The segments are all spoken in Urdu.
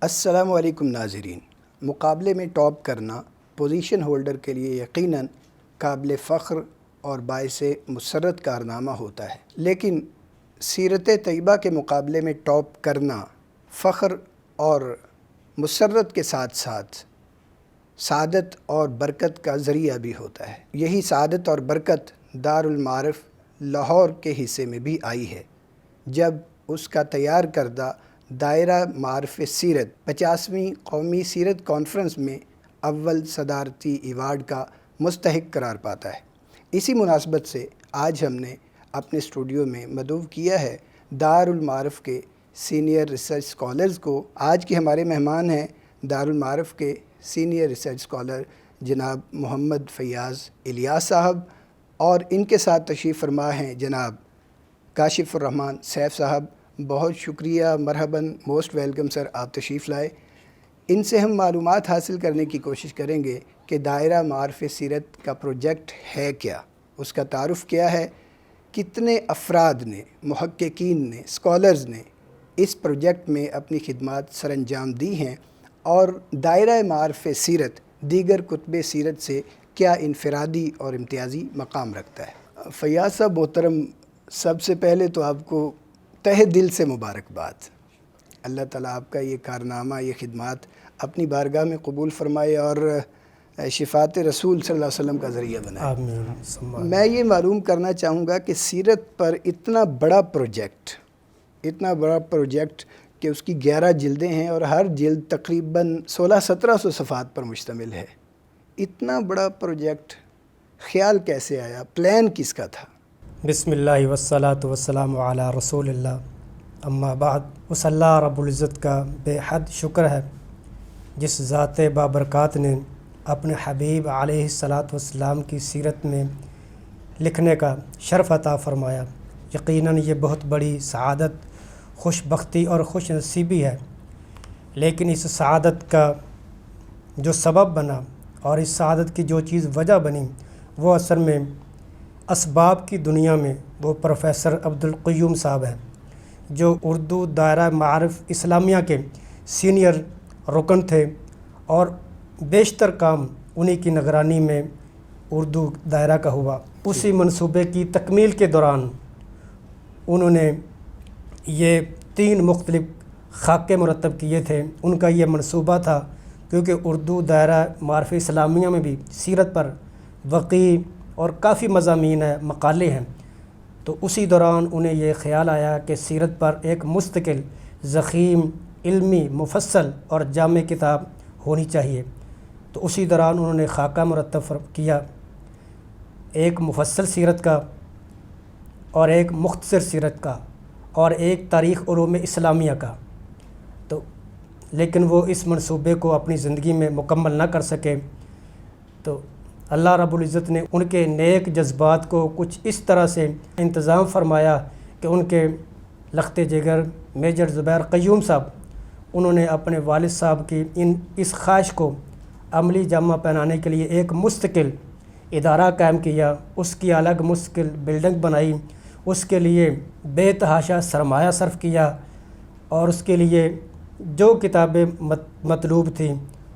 السلام علیکم ناظرین، مقابلے میں ٹاپ کرنا پوزیشن ہولڈر کے لیے یقیناً قابل فخر اور باعث مسرت کارنامہ ہوتا ہے، لیکن سیرت طیبہ کے مقابلے میں ٹاپ کرنا فخر اور مسرت کے ساتھ ساتھ سعادت اور برکت کا ذریعہ بھی ہوتا ہے۔ یہی سعادت اور برکت دارالمعارف لاہور کے حصے میں بھی آئی ہے، جب اس کا تیار کردہ دائرہ معارف سیرت 50ویں قومی سیرت کانفرنس میں اول صدارتی ایوارڈ کا مستحق قرار پاتا ہے۔ اسی مناسبت سے آج ہم نے اپنے اسٹوڈیو میں مدعو کیا ہے دارالمعارف کے سینئر ریسرچ اسکالرز کو۔ آج کے ہمارے مہمان ہیں دارالمعارف کے سینئر ریسرچ اسکالر جناب محمد فیاض الیاس صاحب، اور ان کے ساتھ تشریف فرما ہیں جناب کاشف الرحمن سیف صاحب۔ بہت شکریہ، مرحباً، موسٹ ویلکم سر، آپ تشریف لائے۔ ان سے ہم معلومات حاصل کرنے کی کوشش کریں گے کہ دائرہ معارف سیرت کا پروجیکٹ ہے کیا، اس کا تعارف کیا ہے، کتنے افراد نے، محققین نے، اسکالرز نے اس پروجیکٹ میں اپنی خدمات سر انجام دی ہیں، اور دائرہ معارف سیرت دیگر کتب سیرت سے کیا انفرادی اور امتیازی مقام رکھتا ہے۔ فیاض صاحب محترم، سب سے پہلے تو آپ کو تہہ دل سے مبارکباد۔ اللہ تعالیٰ آپ کا یہ کارنامہ، یہ خدمات اپنی بارگاہ میں قبول فرمائے اور شفاعت رسول صلی اللہ علیہ وسلم کا ذریعہ بنائے۔ آمین۔ میں یہ معلوم کرنا چاہوں گا کہ سیرت پر اتنا بڑا پروجیکٹ کہ اس کی 11 جلدیں ہیں اور ہر جلد تقریباً 1600-1700 صفحات پر مشتمل ہے۔ اتنا بڑا پروجیکٹ خیال کیسے آیا، پلان کس کا تھا؟ بسم اللہ والصلاۃ والسلام علی رسول اللہ، اما بعد۔ اس اللہ رب العزت کا بے حد شکر ہے جس ذات بابرکات نے اپنے حبیب علیہ الصلاۃ والسلام کی سیرت میں لکھنے کا شرف عطا فرمایا۔ یقیناً یہ بہت بڑی سعادت، خوش بختی اور خوش نصیبی ہے، لیکن اس سعادت کا جو سبب بنا اور اس سعادت کی جو چیز وجہ بنی، وہ اصل میں اسباب کی دنیا میں وہ پروفیسر عبدالقیوم صاحب ہیں، جو اردو دائرہ معارف اسلامیہ کے سینئر رکن تھے، اور بیشتر کام انہی کی نگرانی میں اردو دائرہ کا ہوا۔ اسی منصوبے کی تکمیل کے دوران انہوں نے یہ 3 مختلف خاکے مرتب کیے تھے۔ ان کا یہ منصوبہ تھا کیونکہ اردو دائرہ معارف اسلامیہ میں بھی سیرت پر وقیع اور کافی مضامین ہیں، مقالے ہیں، تو اسی دوران انہیں یہ خیال آیا کہ سیرت پر ایک مستقل، ضخیم، علمی، مفصل اور جامع کتاب ہونی چاہیے۔ تو اسی دوران انہوں نے خاکہ مرتب کیا، ایک مفصل سیرت کا اور ایک مختصر سیرت کا اور ایک تاریخ علوم اسلامیہ کا، لیکن وہ اس منصوبے کو اپنی زندگی میں مکمل نہ کر سکے۔ تو اللہ رب العزت نے ان کے نیک جذبات کو کچھ اس طرح سے انتظام فرمایا کہ ان کے لخت جگر میجر زبیر قیوم صاحب، انہوں نے اپنے والد صاحب کی اس خواہش کو عملی جامہ پہنانے کے لیے ایک مستقل ادارہ قائم کیا، اس کی الگ مستقل بلڈنگ بنائی، اس کے لیے بے تحاشا سرمایہ صرف کیا، اور اس کے لیے جو کتابیں مطلوب تھیں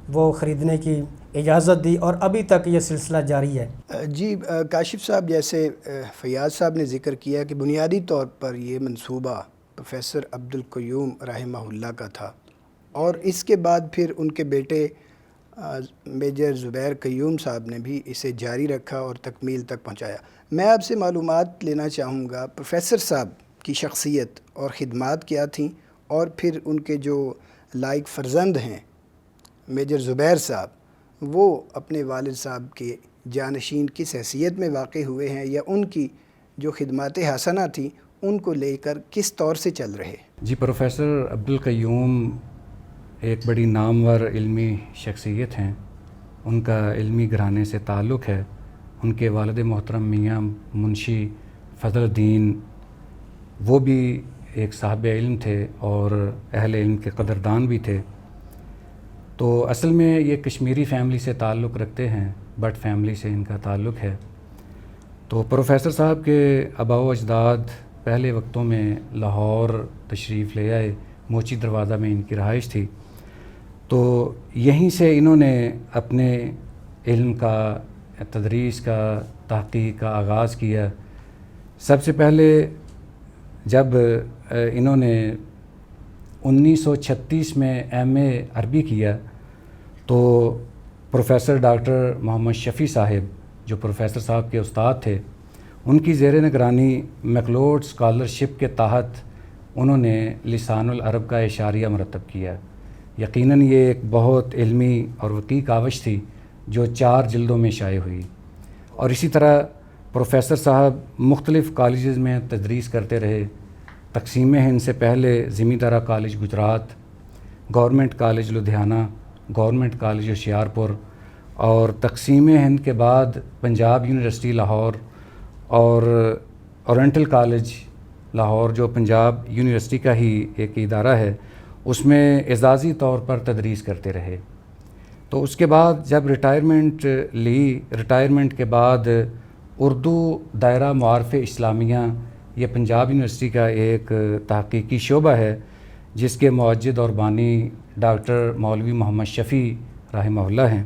وہ خریدنے کی اجازت دی، اور ابھی تک یہ سلسلہ جاری ہے۔ جی کاشف صاحب، جیسے فیاض صاحب نے ذکر کیا کہ بنیادی طور پر یہ منصوبہ پروفیسر عبدالقیوم رحمہ اللہ کا تھا، اور اس کے بعد پھر ان کے بیٹے میجر زبیر قیوم صاحب نے بھی اسے جاری رکھا اور تکمیل تک پہنچایا۔ میں آپ سے معلومات لینا چاہوں گا پروفیسر صاحب کی شخصیت اور خدمات کیا تھیں، اور پھر ان کے جو لائق فرزند ہیں میجر زبیر صاحب، وہ اپنے والد صاحب کے جانشین کس حیثیت میں واقع ہوئے ہیں، یا ان کی جو خدمات حسنہ تھیں ان کو لے کر کس طور سے چل رہے؟ جی، پروفیسر عبدالقیوم ایک بڑی نامور علمی شخصیت ہیں، ان کا علمی گھرانے سے تعلق ہے۔ ان کے والد محترم میاں منشی فضل الدین، وہ بھی ایک صاحب علم تھے اور اہل علم کے قدردان بھی تھے۔ تو اصل میں یہ کشمیری فیملی سے تعلق رکھتے ہیں، بٹ فیملی سے ان کا تعلق ہے۔ تو پروفیسر صاحب کے آباء و اجداد پہلے وقتوں میں لاہور تشریف لے آئے، موچی دروازہ میں ان کی رہائش تھی۔ تو یہیں سے انہوں نے اپنے علم کا، تدریس کا، تحقیق کا آغاز کیا۔ سب سے پہلے جب انہوں نے 1936 میں ایم اے عربی کیا تو پروفیسر ڈاکٹر محمد شفیع صاحب، جو پروفیسر صاحب کے استاد تھے، ان کی زیر نگرانی میکلوڈ اسکالرشپ کے تحت انہوں نے لسان العرب کا اشاریہ مرتب کیا۔ یقیناً یہ ایک بہت علمی اور وسیع کاوش تھی جو 4 جلدوں میں شائع ہوئی۔ اور اسی طرح پروفیسر صاحب مختلف کالجز میں تدریس کرتے رہے۔ تقسیم ہند سے پہلے Zamindara college Gujrat, government college Ludhiana, government college Hoshiarpur, اور تقسیم ہند کے بعد پنجاب یونیورسٹی لاہور اور اورینٹل کالج لاہور، جو پنجاب یونیورسٹی کا ہی ایک ادارہ ہے، اس میں اعزازی طور پر تدریس کرتے رہے۔ تو اس کے بعد جب ریٹائرمنٹ کے بعد اردو دائرہ معارف اسلامیہ، یہ پنجاب یونیورسٹی کا ایک تحقیقی شعبہ ہے جس کے موجد اور بانی ڈاکٹر مولوی محمد شفیع رحمہ اللہ ہیں،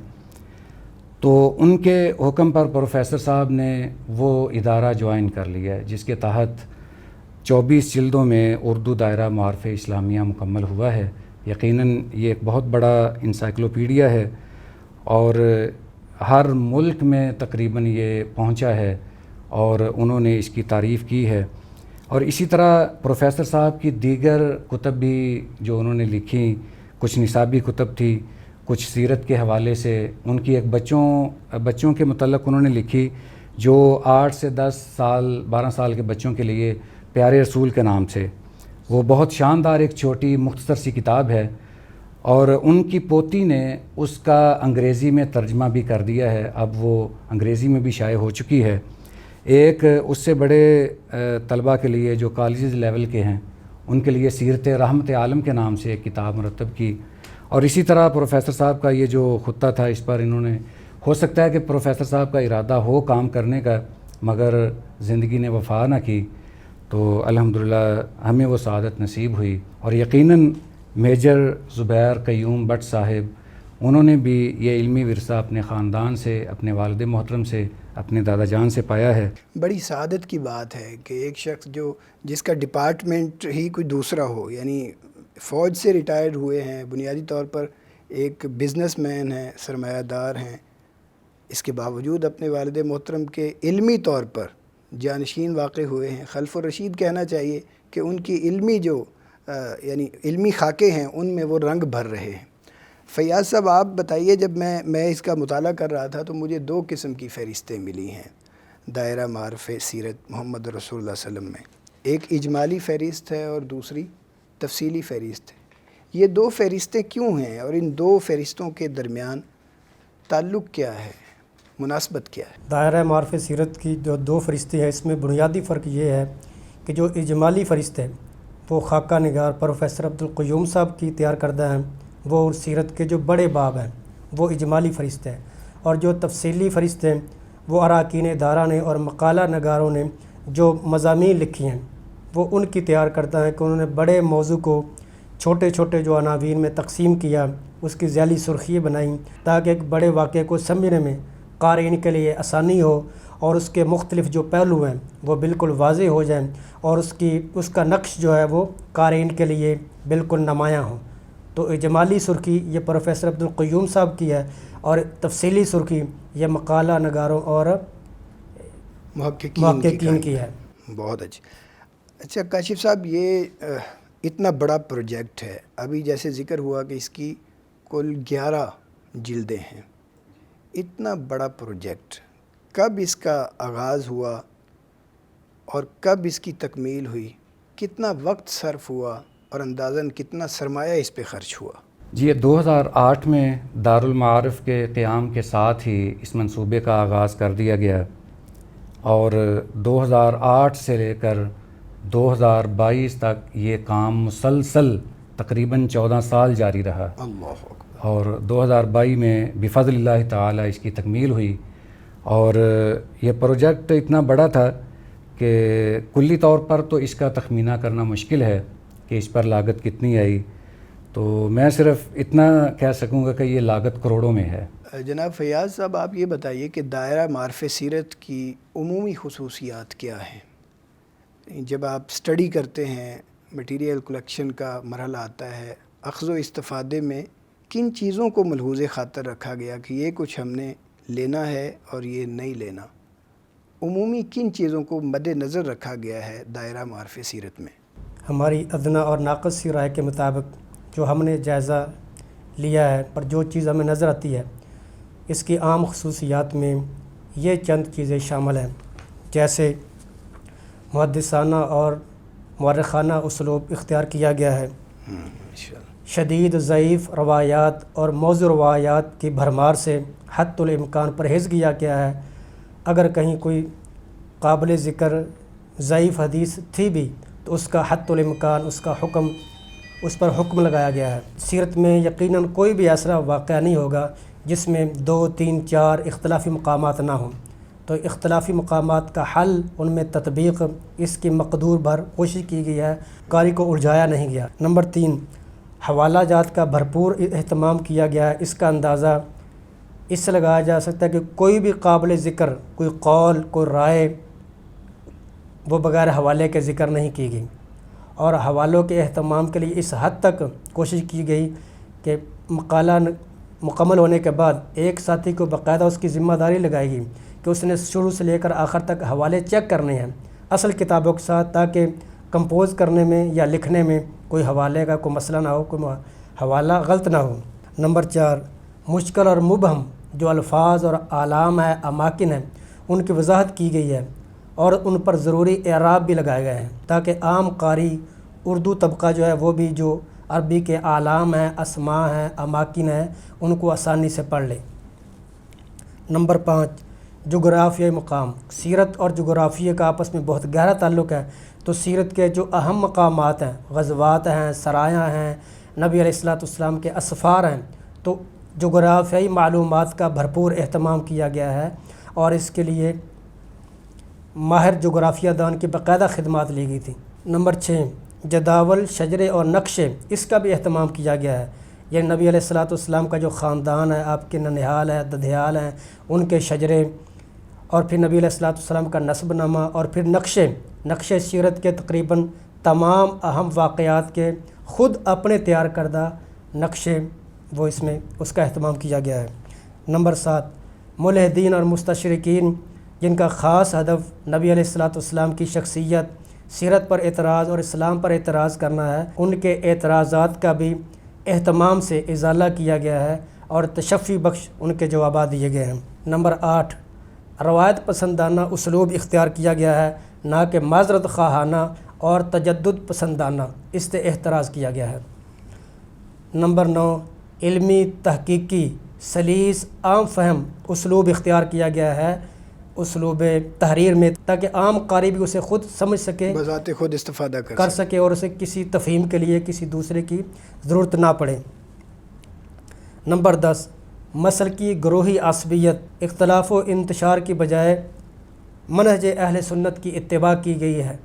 تو ان کے حکم پر پروفیسر صاحب نے وہ ادارہ جوائن کر لیا جس کے تحت 24 جلدوں میں اردو دائرہ معارف اسلامیہ مکمل ہوا ہے۔ یقیناً یہ ایک بہت بڑا انسائکلوپیڈیا ہے اور ہر ملک میں تقریباً یہ پہنچا ہے اور انہوں نے اس کی تعریف کی ہے۔ اور اسی طرح پروفیسر صاحب کی دیگر کتب بھی جو انہوں نے لکھی، کچھ نصابی کتب تھی، کچھ سیرت کے حوالے سے، ان کی ایک بچوں کے متعلق انہوں نے لکھی جو 8 سے 10 سال 12 سال کے بچوں کے لیے پیارے رسول کے نام سے، وہ بہت شاندار ایک چھوٹی مختصر سی کتاب ہے، اور ان کی پوتی نے اس کا انگریزی میں ترجمہ بھی کر دیا ہے، اب وہ انگریزی میں بھی شائع ہو چکی ہے۔ ایک اس سے بڑے طلباء کے لیے جو کالجز لیول کے ہیں، ان کے لیے سیرت رحمت عالم کے نام سے ایک کتاب مرتب کی۔ اور اسی طرح پروفیسر صاحب کا یہ جو خطہ تھا، اس پر انہوں نے، ہو سکتا ہے کہ پروفیسر صاحب کا ارادہ ہو کام کرنے کا، مگر زندگی نے وفا نہ کی، تو الحمدللہ ہمیں وہ سعادت نصیب ہوئی۔ اور یقیناً میجر زبیر قیوم بٹ صاحب، انہوں نے بھی یہ علمی ورثہ اپنے خاندان سے، اپنے والد محترم سے، اپنے دادا جان سے پایا ہے۔ بڑی سعادت کی بات ہے کہ ایک شخص جس کا ڈپارٹمنٹ ہی کوئی دوسرا ہو، یعنی فوج سے ریٹائرڈ ہوئے ہیں، بنیادی طور پر ایک بزنس مین ہیں، سرمایہ دار ہیں، اس کے باوجود اپنے والد محترم کے علمی طور پر جانشین واقع ہوئے ہیں۔ خلف الرشید کہنا چاہیے کہ ان کی علمی یعنی علمی خاکے ہیں، ان میں وہ رنگ بھر رہے ہیں۔ فیاض صاحب، آپ بتائیے، جب میں اس کا مطالعہ کر رہا تھا تو مجھے 2 قسم کی فہرستیں ملی ہیں دائرہ معارف سیرت محمد رسول اللہ صلی اللہ علیہ وسلم میں۔ ایک اجمالی فہرست ہے اور دوسری تفصیلی فہرست ہے۔ یہ 2 فہرستیں کیوں ہیں اور ان 2 فہرستوں کے درمیان تعلق کیا ہے، مناسبت کیا ہے؟ دائرہ معارف سیرت کی جو 2 فہرستیں ہیں، اس میں بنیادی فرق یہ ہے کہ جو اجمالی فہرست ہے وہ خاکہ نگار پروفیسر عبدالقیوم صاحب کی تیار کردہ ہیں، وہ سیرت کے جو بڑے باب ہیں وہ اجمالی فہرست ہے، اور جو تفصیلی فہرست ہیں وہ اراکین ادارہ نے اور مقالہ نگاروں نے جو مضامین لکھی ہیں وہ ان کی تیار کردہ ہیں کہ انہوں نے بڑے موضوع کو چھوٹے چھوٹے جو عناوین میں تقسیم کیا، اس کی ذیلی سرخیاں بنائیں تاکہ ایک بڑے واقعے کو سمجھنے میں قارئین کے لیے آسانی ہو اور اس کے مختلف جو پہلو ہیں وہ بالکل واضح ہو جائیں اور اس کا نقش جو ہے وہ قارئین کے لیے بالکل نمایاں ہو۔ تو اجمالی سرخی یہ پروفیسر عبدالقیوم صاحب کی ہے اور تفصیلی سرخی یہ مقالہ نگاروں اور محققین کی ہے۔ بہت اچھا کاشف صاحب، یہ اتنا بڑا پروجیکٹ ہے، ابھی جیسے ذکر ہوا کہ اس کی کل 11 جلدیں ہیں، اتنا بڑا پروجیکٹ کب اس کا آغاز ہوا اور کب اس کی تکمیل ہوئی، کتنا وقت صرف ہوا اور اندازاً کتنا سرمایہ اس پہ خرچ ہوا؟ جی، 2008 میں دارالمعارف کے قیام کے ساتھ ہی اس منصوبے کا آغاز کر دیا گیا اور 2008 سے لے کر 2022 تک یہ کام مسلسل تقریباً 14 سال جاری رہا۔ اللہ اکبر۔ اور 2022 میں بفضل اللہ تعالی اس کی تکمیل ہوئی، اور یہ پروجیکٹ اتنا بڑا تھا کہ کلی طور پر تو اس کا تخمینہ کرنا مشکل ہے کہ اس پر لاگت کتنی آئی، تو میں صرف اتنا کہہ سکوں گا کہ یہ لاگت کروڑوں میں ہے۔ جناب فیاض صاحب، آپ یہ بتائیے کہ دائرہ معارف سیرت کی عمومی خصوصیات کیا ہیں؟ جب آپ سٹڈی کرتے ہیں، مٹیریل کلیکشن کا مرحلہ آتا ہے، اخذ و استفادے میں کن چیزوں کو ملحوظ خاطر رکھا گیا کہ یہ کچھ ہم نے لینا ہے اور یہ نہیں لینا؟ عمومی کن چیزوں کو مد نظر رکھا گیا ہے دائرہ معارف سیرت میں؟ ہماری ادنیٰ اور ناقص سی رائے کے مطابق جو ہم نے جائزہ لیا ہے اور جو چیز ہمیں نظر آتی ہے، اس کی عام خصوصیات میں یہ چند چیزیں شامل ہیں، جیسے محدثانہ اور مورخانہ اسلوب اختیار کیا گیا ہے، شدید ضعیف روایات اور موضوع روایات کی بھرمار سے حتی الامکان پرہیز کیا گیا ہے۔ اگر کہیں کوئی قابل ذکر ضعیف حدیث تھی بھی تو اس کا حتی الامکان اس پر حکم لگایا گیا ہے۔ سیرت میں یقیناً کوئی بھی ایسا واقعہ نہیں ہوگا جس میں 2، 3، 4 اختلافی مقامات نہ ہوں، تو اختلافی مقامات کا حل، ان میں تطبیق، اس کی مقدور بھر کوشش کی گئی ہے، قاری کو الجھایا نہیں گیا۔ نمبر 3، حوالہ جات کا بھرپور اہتمام کیا گیا ہے۔ اس کا اندازہ اس سے لگایا جا سکتا ہے کہ کوئی بھی قابل ذکر کوئی قول، کوئی رائے وہ بغیر حوالے کے ذکر نہیں کی گئی، اور حوالوں کے اہتمام کے لیے اس حد تک کوشش کی گئی کہ مقالہ مکمل ہونے کے بعد ایک ساتھی کو باقاعدہ اس کی ذمہ داری لگائی گئی کہ اس نے شروع سے لے کر آخر تک حوالے چیک کرنے ہیں اصل کتابوں کے ساتھ، تاکہ کمپوز کرنے میں یا لکھنے میں کوئی حوالے کا کوئی مسئلہ نہ ہو، کوئی حوالہ غلط نہ ہو۔ نمبر 4، مشکل اور مبہم جو الفاظ اور اعلام ہے، اماکن ہیں، ان کی وضاحت کی گئی ہے اور ان پر ضروری اعراب بھی لگائے گئے ہیں، تاکہ عام قاری اردو طبقہ جو ہے وہ بھی جو عربی کے اعلام ہیں، اسماء ہیں، اماکن ہیں، ان کو آسانی سے پڑھ لے۔ نمبر 5، جغرافیائی مقام۔ سیرت اور جغرافیہ کا آپس میں بہت گہرا تعلق ہے، تو سیرت کے جو اہم مقامات ہیں، غزوات ہیں، سرایاں ہیں، نبی علیہ السلام کے اسفار ہیں، تو جغرافیائی معلومات کا بھرپور اہتمام کیا گیا ہے اور اس کے لیے ماہر جغرافیہ دان کی باقاعدہ خدمات لی گئی تھی۔ نمبر 6، جداول، شجرے اور نقشے، اس کا بھی اہتمام کیا گیا ہے۔ یہ نبی علیہ السلام کا جو خاندان ہے، آپ کے ننیھال ہے، ددھیال ہیں، ان کے شجرے، اور پھر نبی علیہ السلام کا نسب نامہ، اور پھر نقشے سیرت کے تقریباً تمام اہم واقعات کے خود اپنے تیار کردہ نقشے، وہ اس کا اہتمام کیا گیا ہے۔ نمبر 7، ملحدین اور مستشرقین، جن کا خاص ہدف نبی علیہ السلام کی شخصیت، سیرت پر اعتراض اور اسلام پر اعتراض کرنا ہے، ان کے اعتراضات کا بھی اہتمام سے ازالہ کیا گیا ہے اور تشفی بخش ان کے جوابات دیے گئے ہیں۔ نمبر 8، روایت پسندانہ اسلوب اختیار کیا گیا ہے، نہ کہ معذرت خواہانہ اور تجدد پسندانہ اس سے احتراز کیا گیا ہے۔ نمبر 9، علمی، تحقیقی، سلیس، عام فہم اسلوب اختیار کیا گیا ہے اسلوب تحریر میں، تاکہ عام قاری بھی اسے خود سمجھ سکے، بذات خود استفادہ کر سکے اور اسے کسی تفہیم کے لیے کسی دوسرے کی ضرورت نہ پڑے۔ نمبر 10، مسلکی گروہی عصبیت، اختلاف و انتشار کی بجائے منہج اہل سنت کی اتباع کی گئی ہے۔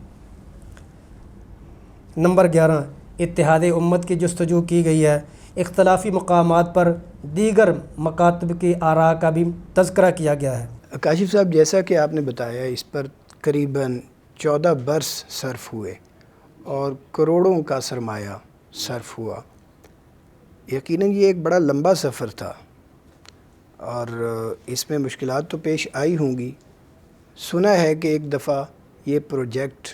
نمبر 11، اتحاد امت کی جستجو کی گئی ہے۔ اختلافی مقامات پر دیگر مکاتب کی آراء کا بھی تذکرہ کیا گیا ہے۔ کاشف صاحب، جیسا کہ آپ نے بتایا، اس پر قریباً 14 برس صرف ہوئے اور کروڑوں کا سرمایہ صرف ہوا۔ یقیناً یہ ایک بڑا لمبا سفر تھا اور اس میں مشکلات تو پیش آئی ہوں گی۔ سنا ہے کہ ایک دفعہ یہ پروجیکٹ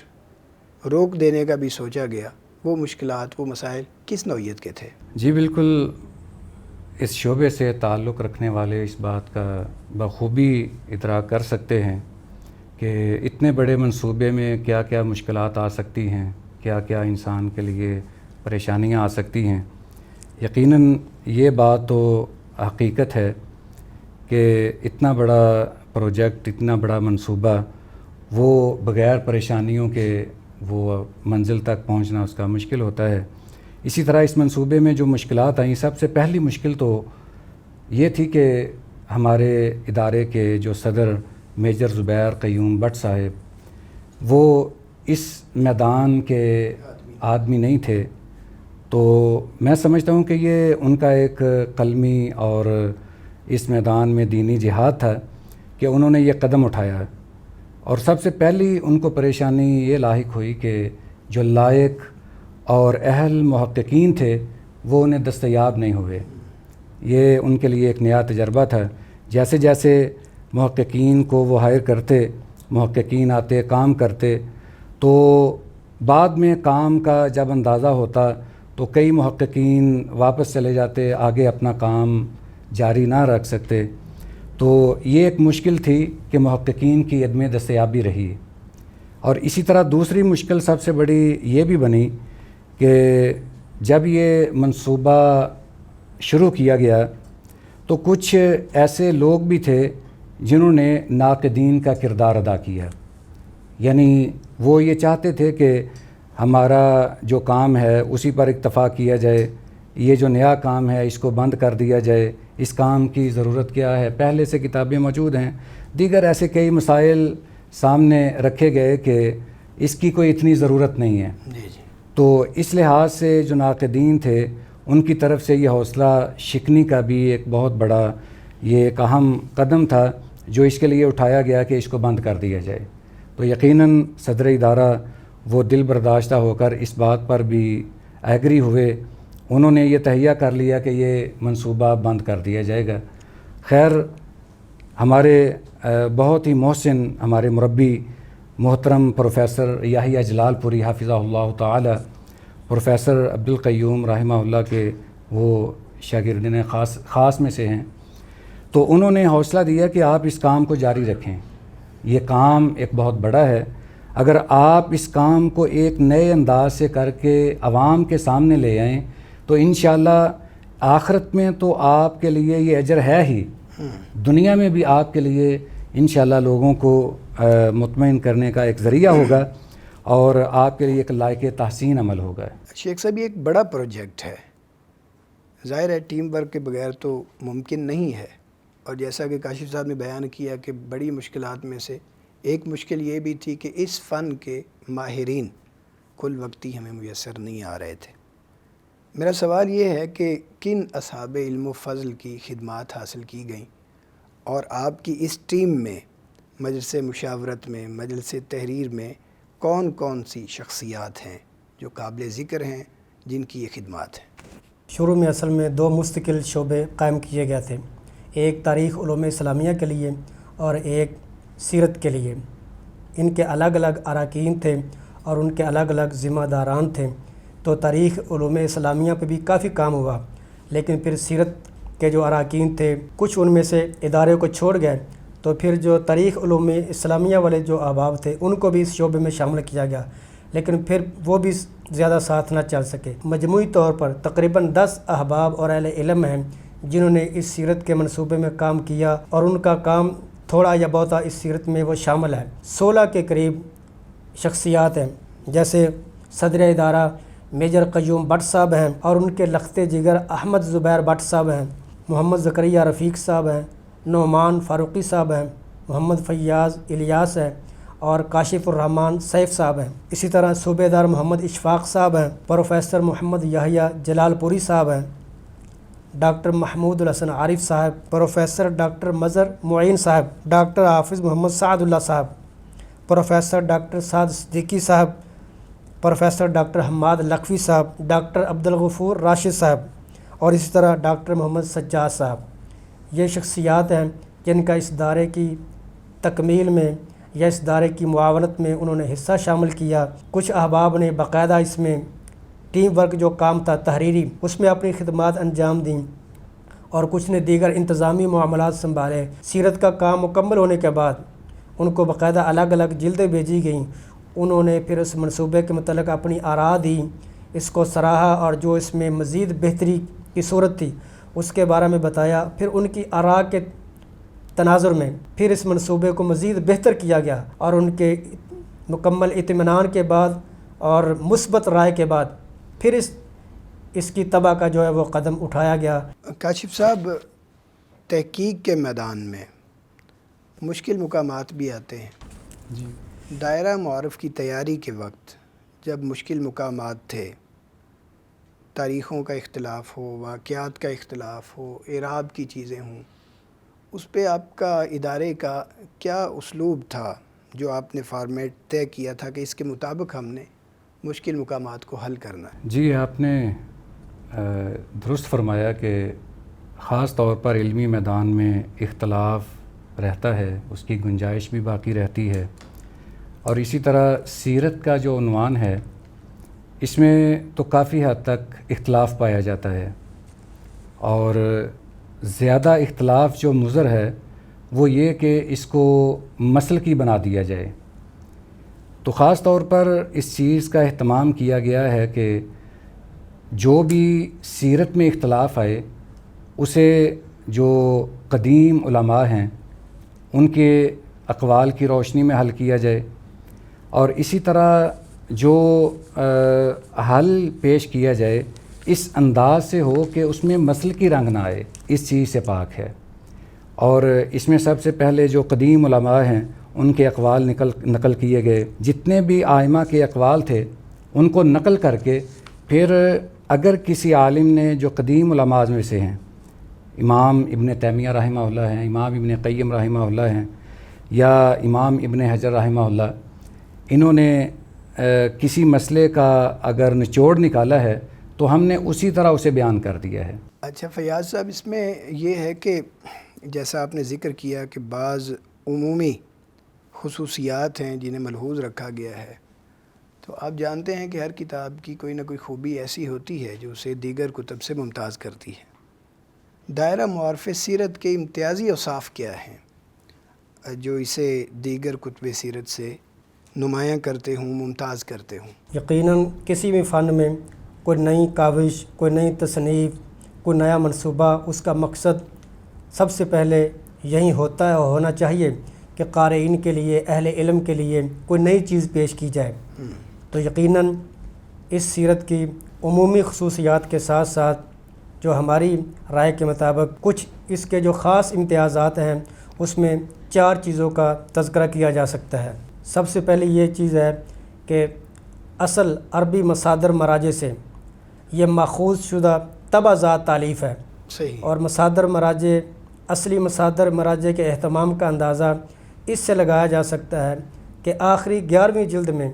روک دینے کا بھی سوچا گیا۔ وہ مشکلات، وہ مسائل کس نوعیت کے تھے؟ جی بالکل، اس شعبے سے تعلق رکھنے والے اس بات کا بخوبی ادراک کر سکتے ہیں کہ اتنے بڑے منصوبے میں کیا کیا مشکلات آ سکتی ہیں، کیا کیا انسان کے لیے پریشانیاں آ سکتی ہیں۔ یقیناً یہ بات تو حقیقت ہے کہ اتنا بڑا پروجیکٹ، اتنا بڑا منصوبہ، وہ بغیر پریشانیوں کے وہ منزل تک پہنچنا اس کا مشکل ہوتا ہے۔ اسی طرح اس منصوبے میں جو مشکلات آئیں، سب سے پہلی مشکل تو یہ تھی کہ ہمارے ادارے کے جو صدر میجر زبیر قیوم بٹ صاحب، وہ اس میدان کے آدمی نہیں تھے تو میں سمجھتا ہوں کہ یہ ان کا ایک قلمی اور اس میدان میں دینی جہاد تھا کہ انہوں نے یہ قدم اٹھایا، اور سب سے پہلی ان کو پریشانی یہ لاحق ہوئی کہ جو لائق اور اہل محققین تھے وہ انہیں دستیاب نہیں ہوئے۔ یہ ان کے لیے ایک نیا تجربہ تھا۔ جیسے جیسے محققین کو وہ ہائر کرتے، محققین آتے، کام کرتے، تو بعد میں کام کا جب اندازہ ہوتا تو کئی محققین واپس چلے جاتے، آگے اپنا کام جاری نہ رکھ سکتے۔ تو یہ ایک مشکل تھی کہ محققین کی عدم دستیابی رہی۔ اور اسی طرح دوسری مشکل سب سے بڑی یہ بھی بنی کہ جب یہ منصوبہ شروع کیا گیا تو کچھ ایسے لوگ بھی تھے جنہوں نے ناقدین کا کردار ادا کیا، یعنی وہ یہ چاہتے تھے کہ ہمارا جو کام ہے اسی پر اکتفا کیا جائے، یہ جو نیا کام ہے اس کو بند کر دیا جائے، اس کام کی ضرورت کیا ہے، پہلے سے کتابیں موجود ہیں۔ دیگر ایسے کئی مسائل سامنے رکھے گئے کہ اس کی کوئی اتنی ضرورت نہیں ہے۔ تو اس لحاظ سے جو ناقدین تھے ان کی طرف سے یہ حوصلہ شکنی کا بھی ایک بہت بڑا یہ ایک اہم قدم تھا جو اس کے لیے اٹھایا گیا کہ اس کو بند کر دیا جائے۔ تو یقیناً صدر ادارہ وہ دل برداشتہ ہو کر اس بات پر بھی ایگری ہوئے، انہوں نے یہ تہیہ کر لیا کہ یہ منصوبہ بند کر دیا جائے گا۔ خیر، ہمارے بہت ہی محسن ہمارے مربی محترم پروفیسر یحییٰ جلال پوری حافظہ اللہ تعالی، پروفیسر عبدالقیوم رحمہ اللہ کے وہ شاگردین خاص میں سے ہیں، تو انہوں نے حوصلہ دیا کہ آپ اس کام کو جاری رکھیں، یہ کام ایک بہت بڑا ہے، اگر آپ اس کام کو ایک نئے انداز سے کر کے عوام کے سامنے لے آئیں تو انشاءاللہ آخرت میں تو آپ کے لیے یہ اجر ہے ہی، دنیا میں بھی آپ کے لیے انشاءاللہ لوگوں کو مطمئن کرنے کا ایک ذریعہ ہوگا اور آپ کے لیے ایک لائق تحسین عمل ہوگا۔ شیخ صاحب، یہ ایک بڑا پروجیکٹ ہے، ظاہر ہے ٹیم ورک کے بغیر تو ممکن نہیں ہے، اور جیسا کہ کاشف صاحب نے بیان کیا کہ بڑی مشکلات میں سے ایک مشکل یہ بھی تھی کہ اس فن کے ماہرین کل وقتی ہمیں میسر نہیں آ رہے تھے۔ میرا سوال یہ ہے کہ کن اصحاب علم و فضل کی خدمات حاصل کی گئیں، اور آپ کی اس ٹیم میں مجلس مشاورت میں، مجلس تحریر میں کون کون سی شخصیات ہیں جو قابل ذکر ہیں جن کی یہ خدمات ہیں؟ شروع میں اصل میں دو مستقل شعبے قائم کیے گئے تھے، ایک تاریخ علوم اسلامیہ کے لیے اور ایک سیرت کے لیے۔ ان کے الگ الگ اراکین تھے اور ان کے الگ الگ ذمہ داران تھے۔ تو تاریخ علوم اسلامیہ پہ بھی کافی کام ہوا، لیکن پھر سیرت کے جو اراکین تھے کچھ ان میں سے ادارے کو چھوڑ گئے، تو پھر جو تاریخ علوم اسلامیہ والے جو احباب تھے ان کو بھی اس شعبے میں شامل کیا گیا، لیکن پھر وہ بھی زیادہ ساتھ نہ چل سکے۔ مجموعی طور پر تقریباً 10 احباب اور اہل علم ہیں جنہوں نے اس سیرت کے منصوبے میں کام کیا، اور ان کا کام تھوڑا یا بہتا اس سیرت میں وہ شامل ہے۔ 16 کے قریب شخصیات ہیں، جیسے صدر ادارہ میجر قیوم بٹ صاحب ہیں، اور ان کے لخت جگر احمد زبیر بٹ صاحب ہیں، محمد زکریا رفیق صاحب ہیں، نعمان فاروقی صاحب ہیں، محمد فیاض الیاس ہیں، اور کاشف الرحمن سیف صاحب ہیں۔ اسی طرح صوبے دار محمد اشفاق صاحب ہیں، پروفیسر محمد یحییٰ جلال پوری صاحب ہیں، ڈاکٹر محمود الحسن عارف صاحب، پروفیسر ڈاکٹر مظہر معین صاحب، ڈاکٹر حافظ محمد سعد اللہ صاحب، پروفیسر ڈاکٹر سعد صدیقی صاحب، پروفیسر ڈاکٹر حماد لکھوی صاحب، ڈاکٹر عبدالغفور راشد صاحب، اور اسی طرح ڈاکٹر محمد سجاد صاحب۔ یہ شخصیات ہیں جن کا اس دائرے کی تکمیل میں یا اس دائرے کی معاونت میں انہوں نے حصہ شامل کیا۔ کچھ احباب نے باقاعدہ اس میں ٹیم ورک جو کام تھا تحریری، اس میں اپنی خدمات انجام دیں، اور کچھ نے دیگر انتظامی معاملات سنبھالے۔ سیرت کا کام مکمل ہونے کے بعد ان کو باقاعدہ الگ الگ جلدیں بھیجی گئیں، انہوں نے پھر اس منصوبے کے متعلق اپنی آراء دی، اس کو سراہا، اور جو اس میں مزید بہتری کی صورت تھی اس کے بارے میں بتایا۔ پھر ان کی آراء کے تناظر میں پھر اس منصوبے کو مزید بہتر کیا گیا، اور ان کے مکمل اطمینان کے بعد اور مثبت رائے کے بعد پھر اس کی تباہ کا جو ہے وہ قدم اٹھایا گیا۔ کاشف صاحب، تحقیق کے میدان میں مشکل مقامات بھی آتے ہیں۔ جی، دائرہ معارف کی تیاری کے وقت جب مشکل مقامات تھے تاریخوں کا اختلاف ہو، واقعات کا اختلاف ہو، اعراب کی چیزیں ہوں، اس پہ آپ کا ادارے کا کیا اسلوب تھا جو آپ نے فارمیٹ طے کیا تھا کہ اس کے مطابق ہم نے مشکل مقامات کو حل کرنا ہے؟ جی، آپ نے درست فرمایا کہ خاص طور پر علمی میدان میں اختلاف رہتا ہے، اس کی گنجائش بھی باقی رہتی ہے، اور اسی طرح سیرت کا جو عنوان ہے اس میں تو کافی حد تک اختلاف پایا جاتا ہے، اور زیادہ اختلاف جو مضر ہے وہ یہ کہ اس کو مسلکی بنا دیا جائے۔ تو خاص طور پر اس چیز کا اہتمام کیا گیا ہے کہ جو بھی سیرت میں اختلاف آئے اسے جو قدیم علماء ہیں ان کے اقوال کی روشنی میں حل کیا جائے، اور اسی طرح جو حل پیش کیا جائے اس انداز سے ہو کہ اس میں مسلکی رنگ نہ آئے، اس چیز سے پاک ہے۔ اور اس میں سب سے پہلے جو قدیم علماء ہیں ان کے اقوال نقل کیے گئے، جتنے بھی ائمہ کے اقوال تھے ان کو نقل کر کے پھر اگر کسی عالم نے جو قدیم علماء میں سے ہیں، امام ابن تیمیہ رحمہ اللہ ہیں، امام ابن قیم رحمہ اللہ ہیں، یا امام ابن حجر رحمہ اللہ، انہوں نے کسی مسئلے کا اگر نچوڑ نکالا ہے تو ہم نے اسی طرح اسے بیان کر دیا ہے۔ اچھا فیاض صاحب، اس میں یہ ہے کہ جیسا آپ نے ذکر کیا کہ بعض عمومی خصوصیات ہیں جنہیں ملحوظ رکھا گیا ہے، تو آپ جانتے ہیں کہ ہر کتاب کی کوئی نہ کوئی خوبی ایسی ہوتی ہے جو اسے دیگر کتب سے ممتاز کرتی ہے۔ دائرہ معارف سیرت کے امتیازی اوصاف کیا ہیں جو اسے دیگر کتب سیرت سے نمایاں کرتے ہوں، ممتاز کرتے ہوں؟ یقیناً کسی بھی فن میں کوئی نئی کاوش، کوئی نئی تصنیف، کوئی نیا منصوبہ، اس کا مقصد سب سے پہلے یہی ہوتا ہے اور ہونا چاہیے کہ قارئین کے لیے، اہل علم کے لیے کوئی نئی چیز پیش کی جائے۔ تو یقیناً اس سیرت کی عمومی خصوصیات کے ساتھ ساتھ جو ہماری رائے کے مطابق کچھ اس کے جو خاص امتیازات ہیں اس میں 4 چیزوں کا تذکرہ کیا جا سکتا ہے۔ سب سے پہلے یہ چیز ہے کہ اصل عربی مصادر مراجع سے یہ ماخوذ شدہ طبع ذات تالیف ہے۔ صحیح۔ اور مصادر مراجع، اصلی مصادر مراجع کے اہتمام کا اندازہ اس سے لگایا جا سکتا ہے کہ آخری 11ویں جلد میں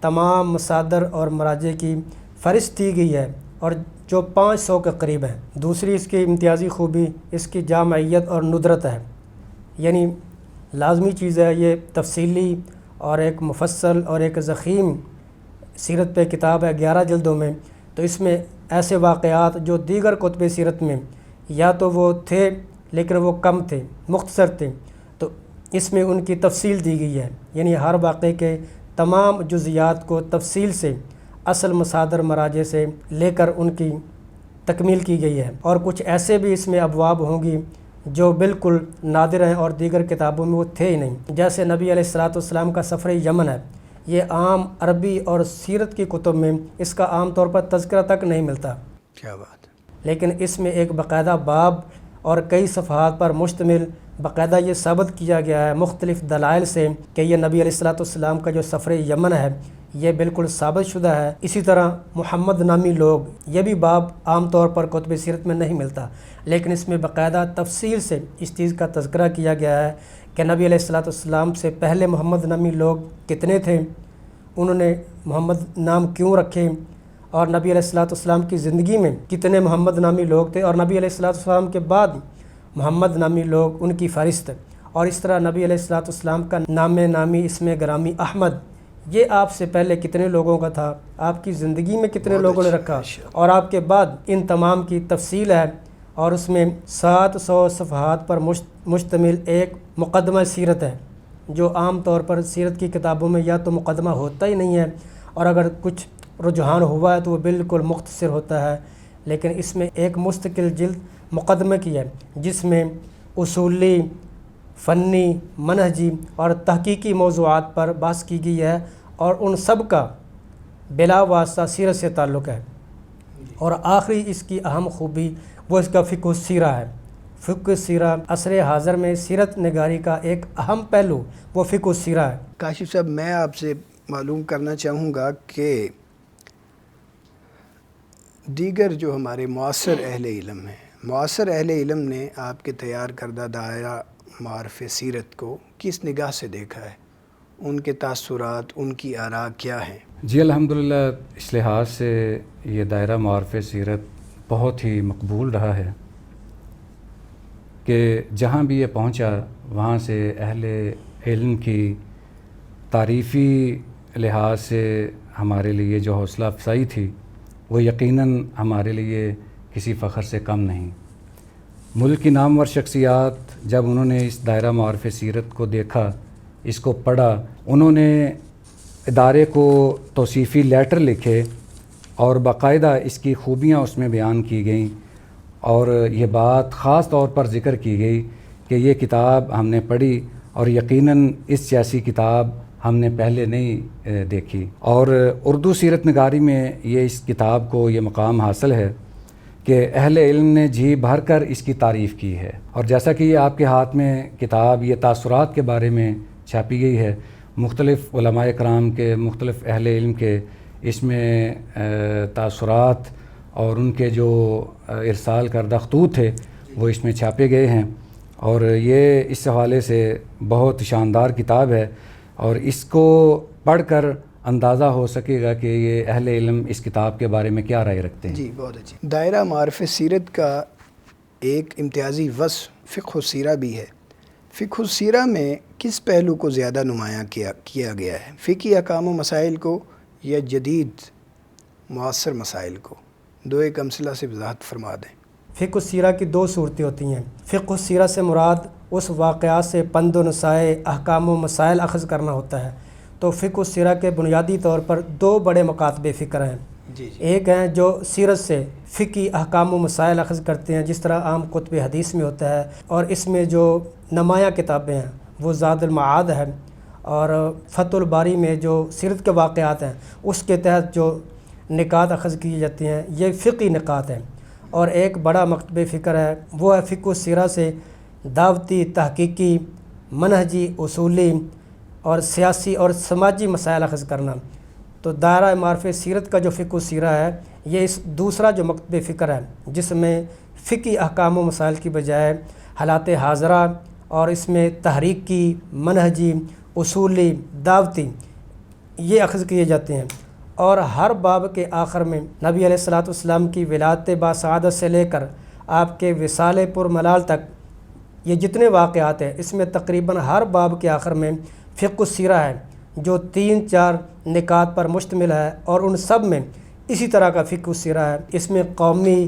تمام مصادر اور مراجع کی فہرست دی گئی ہے، اور جو 500 کے قریب ہیں۔ دوسری اس کی امتیازی خوبی اس کی جامعیت اور ندرت ہے، یعنی لازمی چیز ہے یہ تفصیلی اور ایک مفصل اور ایک ضخیم سیرت پہ کتاب ہے 11 جلدوں میں، تو اس میں ایسے واقعات جو دیگر کتب سیرت میں یا تو وہ تھے لیکن وہ کم تھے، مختصر تھے، تو اس میں ان کی تفصیل دی گئی ہے، یعنی ہر واقعے کے تمام جزیات کو تفصیل سے اصل مصادر مراجع سے لے کر ان کی تکمیل کی گئی ہے۔ اور کچھ ایسے بھی اس میں ابواب ہوں گی جو بالکل نادر ہیں اور دیگر کتابوں میں وہ تھے ہی نہیں، جیسے نبی علیہ السلام کا سفر یمن ہے، یہ عام عربی اور سیرت کی کتب میں اس کا عام طور پر تذکرہ تک نہیں ملتا۔ کیا بات ہے! لیکن اس میں ایک باقاعدہ باب اور کئی صفحات پر مشتمل باقاعدہ یہ ثابت کیا گیا ہے مختلف دلائل سے کہ یہ نبی علیہ السلام کا جو سفر یمن ہے یہ بالکل ثابت شدہ ہے۔ اسی طرح محمد نامی لوگ، یہ بھی باب عام طور پر کتب سیرت میں نہیں ملتا، لیکن اس میں باقاعدہ تفصیل سے اس چیز کا تذکرہ کیا گیا ہے کہ نبی علیہ السلام سے پہلے محمد نامی لوگ کتنے تھے، انہوں نے محمد نام کیوں رکھے، اور نبی علیہ السلام کی زندگی میں کتنے محمد نامی لوگ تھے، اور نبی علیہ السلام کے بعد محمد نامی لوگ، ان کی فہرست، اور اس طرح نبی علیہ السلام کا نام نامی اسم گرامی احمد یہ آپ سے پہلے کتنے لوگوں کا تھا، آپ کی زندگی میں کتنے لوگوں نے رکھا، اور آپ کے بعد ان تمام کی تفصیل ہے، اور اس میں 700 صفحات پر مشتمل ایک مقدمہ سیرت ہے جو عام طور پر سیرت کی کتابوں میں یا تو مقدمہ ہوتا ہی نہیں ہے، اور اگر کچھ رجحان ہوا ہے تو وہ بالکل مختصر ہوتا ہے، لیکن اس میں ایک مستقل جلد مقدمہ کی ہے جس میں اصولی، فنی، منہجی اور تحقیقی موضوعات پر بحث کی گئی ہے، اور ان سب کا بلا واسطہ سیرت سے تعلق ہے۔ اور آخری اس کی اہم خوبی وہ اس کا فقہ السیرہ ہے۔ فقہ السیرہ عصر حاضر میں سیرت نگاری کا ایک اہم پہلو وہ فقہ السیرہ ہے۔ کاشف صاحب، میں آپ سے معلوم کرنا چاہوں گا کہ دیگر جو ہمارے معاصر اہل علم ہیں، معاصر اہل علم نے آپ کے تیار کردہ دائرہ معارف سیرت کو کس نگاہ سے دیکھا ہے؟ ان کے تاثرات، ان کی آراء کیا ہیں؟ جی الحمدللہ، اس لحاظ سے یہ دائرہ معارف سیرت بہت ہی مقبول رہا ہے کہ جہاں بھی یہ پہنچا وہاں سے اہل علم کی تعریفی لحاظ سے ہمارے لیے جو حوصلہ افزائی تھی وہ یقیناً ہمارے لیے کسی فخر سے کم نہیں۔ ملک کی نامور شخصیات جب انہوں نے اس دائرہ معارف سیرت کو دیکھا، اس کو پڑھا، انہوں نے ادارے کو توصیفی لیٹر لکھے اور باقاعدہ اس کی خوبیاں اس میں بیان کی گئیں، اور یہ بات خاص طور پر ذکر کی گئی کہ یہ کتاب ہم نے پڑھی اور یقیناً اس جیسی کتاب ہم نے پہلے نہیں دیکھی، اور اردو سیرت نگاری میں یہ اس کتاب کو یہ مقام حاصل ہے کہ اہل علم نے جی بھر کر اس کی تعریف کی ہے۔ اور جیسا کہ یہ آپ کے ہاتھ میں کتاب یہ تاثرات کے بارے میں چھاپی گئی ہے، مختلف علماء کرام کے، مختلف اہل علم کے اس میں تاثرات اور ان کے جو ارسال کردہ خطوط تھے وہ اس میں چھاپے گئے ہیں، اور یہ اس حوالے سے بہت شاندار کتاب ہے، اور اس کو پڑھ کر اندازہ ہو سکے گا کہ یہ اہل علم اس کتاب کے بارے میں کیا رائے رکھتے ہیں۔ جی بہت اچھی۔ دائرہ معارف سیرت کا ایک امتیازی وصف فقہ السیرہ بھی ہے۔ فقہ السیرہ میں کس پہلو کو زیادہ نمایاں کیا گیا ہے؟ فقہی احکام و مسائل کو یا جدید معاصر مسائل کو؟ دو ایک امثلہ سے وضاحت فرما دیں۔ فقہ السیرہ کی دو صورتیں ہوتی ہیں۔ فقہ السیرہ سے مراد اس واقعات سے پند و نصائح، احکام و مسائل اخذ کرنا ہوتا ہے۔ تو فقہ السیرہ کے بنیادی طور پر دو بڑے مکاتب فکر ہیں۔ ایک ہیں جو سیرت سے فقہی احکام و مسائل اخذ کرتے ہیں، جس طرح عام کتب حدیث میں ہوتا ہے، اور اس میں جو نمایاں کتابیں ہیں وہ زاد المعاد ہے، اور فتح الباری میں جو سیرت کے واقعات ہیں اس کے تحت جو نکات اخذ کی جاتی ہیں یہ فقہی نکات ہیں۔ اور ایک بڑا مکتب فکر ہے، وہ ہے فقہ السیرہ سے دعوتی، تحقیقی، منہجی، اصولی اور سیاسی اور سماجی مسائل اخذ کرنا۔ تو دائرہ معارف سیرت کا جو فقہ السیرہ ہے یہ اس دوسرا جو مکتب فکر ہے جس میں فقہی احکام و مسائل کی بجائے حالات حاضرہ اور اس میں تحریکی، منہجی، اصولی، دعوتی یہ اخذ کیے جاتے ہیں۔ اور ہر باب کے آخر میں نبی علیہ السلام کی ولادت باسعادت سے لے کر آپ کے وصال پر ملال تک یہ جتنے واقعات ہیں اس میں تقریباً ہر باب کے آخر میں فقہ السیرہ ہے جو 3-4 نکات پر مشتمل ہے، اور ان سب میں اسی طرح کا فقہ السیرہ ہے۔ اس میں قومی،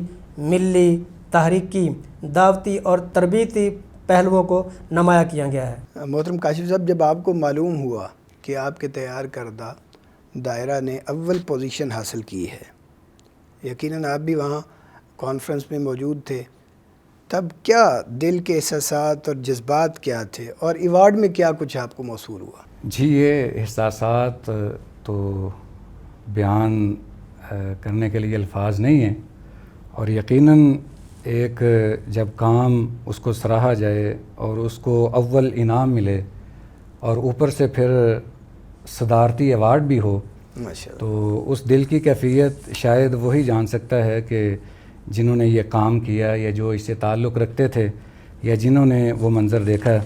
ملی، تحریکی، دعوتی اور تربیتی پہلوؤں کو نمایاں کیا گیا ہے۔ محترم کاشف صاحب، جب آپ کو معلوم ہوا کہ آپ کے تیار کردہ دائرہ نے اول پوزیشن حاصل کی ہے، یقیناً آپ بھی وہاں کانفرنس میں موجود تھے، تب کیا دل کے احساسات اور جذبات کیا تھے، اور ایوارڈ میں کیا کچھ آپ کو موصول ہوا؟ جی یہ احساسات تو بیان کرنے کے لیے الفاظ نہیں ہیں، اور یقیناً ایک جب کام اس کو سراہا جائے اور اس کو اول انعام ملے اور اوپر سے پھر صدارتی ایوارڈ بھی ہو، تو اس دل کی کیفیت شاید وہی جان سکتا ہے کہ جنہوں نے یہ کام کیا یا جو اس سے تعلق رکھتے تھے یا جنہوں نے وہ منظر دیکھا۔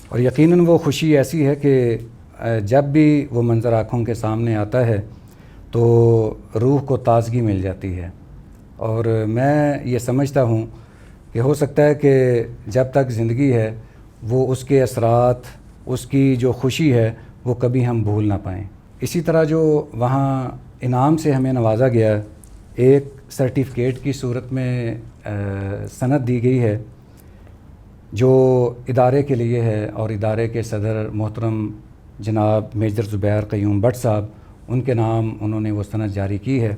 اور یقیناً وہ خوشی ایسی ہے کہ جب بھی وہ منظر آنکھوں کے سامنے آتا ہے تو روح کو تازگی مل جاتی ہے، اور میں یہ سمجھتا ہوں کہ ہو سکتا ہے کہ جب تک زندگی ہے وہ اس کے اثرات، اس کی جو خوشی ہے وہ کبھی ہم بھول نہ پائیں۔ اسی طرح جو وہاں انعام سے ہمیں نوازا گیا، ایک سرٹیفکیٹ کی صورت میں سند دی گئی ہے جو ادارے کے لیے ہے، اور ادارے کے صدر محترم جناب میجر زبیر قیوم بٹ صاحب، ان کے نام انہوں نے وہ سند جاری کی ہے۔